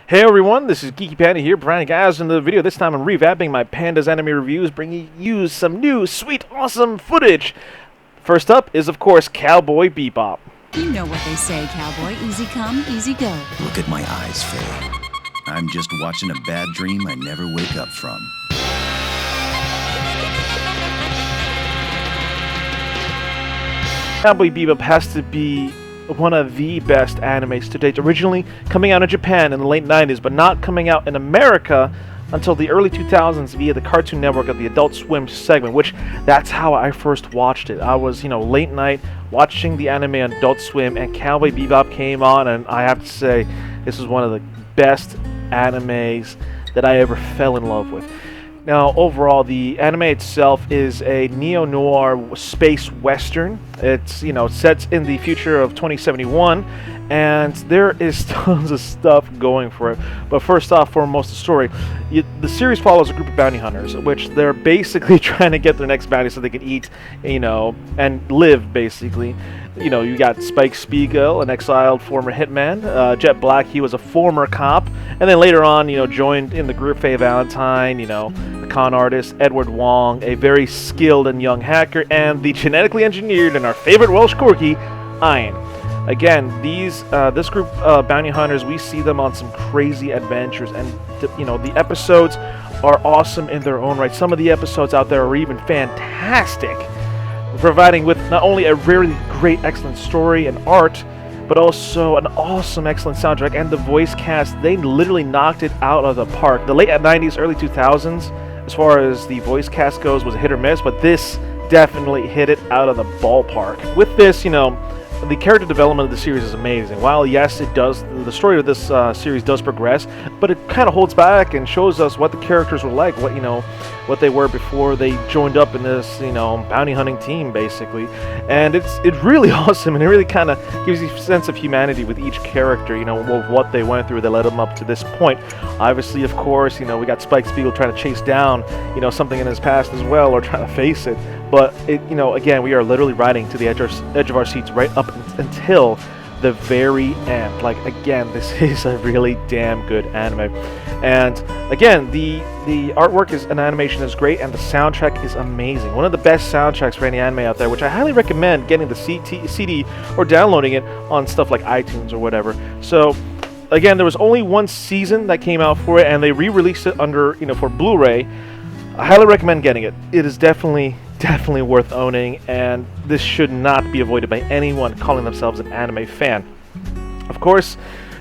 Hey everyone, this is Geeky Panda here, providing guys in the video. This time I'm revamping my Panda's anime reviews, bringing you some new, sweet, awesome footage. First up is, of course, Cowboy Bebop. You know what they say, Cowboy. Easy come, easy go. Look at my eyes, Faye. I'm just watching a bad dream I never wake up from. Cowboy Bebop has to be one of the best animes to date. Originally coming out in Japan in the late 90s, but not coming out in America until the early 2000s via the Cartoon Network of the Adult Swim segment, which that's how I first watched it. I was, late night watching the anime on Adult Swim, and Cowboy Bebop came on, and I have to say, this is one of the best animes that I ever fell in love with. Now, overall, the anime itself is a neo-noir space western. It's, set in the future of 2071, and there is tons of stuff going for it. But first off, foremost, the story. The series follows a group of bounty hunters, which they're basically trying to get their next bounty so they can eat, and live, basically. You got Spike Spiegel, an exiled former hitman. Jet Black, he was a former cop. And then later on, joined in the group Faye Valentine, the con artist, Edward Wong, a very skilled and young hacker, and the genetically engineered and our favorite Welsh corgi, Ian. Again, this group of bounty hunters, we see them on some crazy adventures, and the episodes are awesome in their own right. Some of the episodes out there are even fantastic, providing with not only a really great, excellent story and art, but also an awesome, excellent soundtrack, and the voice cast. They literally knocked it out of the park. The late 90s, early 2000s, as far as the voice cast goes, was a hit or miss, but this definitely hit it out of the ballpark. With this, the character development of the series is amazing. While, yes, it does, the story of this series does progress, but it kind of holds back and shows us what the characters were like, what they were before they joined up in this, bounty hunting team, basically. And it's really awesome, and it really kind of gives you a sense of humanity with each character, what they went through that led them up to this point. Obviously, of course, we got Spike Spiegel trying to chase down, something in his past as well, or trying to face it. But, again, we are literally riding to the edge of our seats right up until the very end. Like, again, this is a really damn good anime. And, again, the artwork and animation is great, and the soundtrack is amazing. One of the best soundtracks for any anime out there, which I highly recommend getting the CD or downloading it on stuff like iTunes or whatever. So, again, there was only one season that came out for it, and they re-released it under, for Blu-ray. I highly recommend getting it. It is definitely worth owning, and this should not be avoided by anyone calling themselves an anime fan. Of course,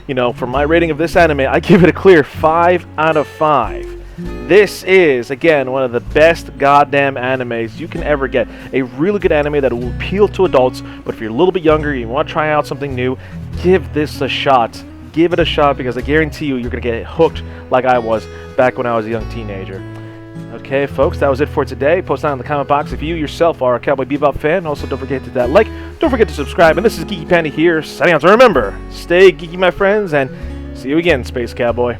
for my rating of this anime, I give it a clear 5 out of 5. This is, again, one of the best goddamn animes you can ever get. A really good anime that will appeal to adults, but if you're a little bit younger, you want to try out something new, give this a shot. Give it a shot, because I guarantee you're going to get hooked like I was back when I was a young teenager. Okay, folks, that was it for today. Post down in the comment box if you yourself are a Cowboy Bebop fan. Also, don't forget to hit that like. Don't forget to subscribe. And this is Geeky Panda here, signing out. So remember, stay geeky, my friends, and see you again, Space Cowboy.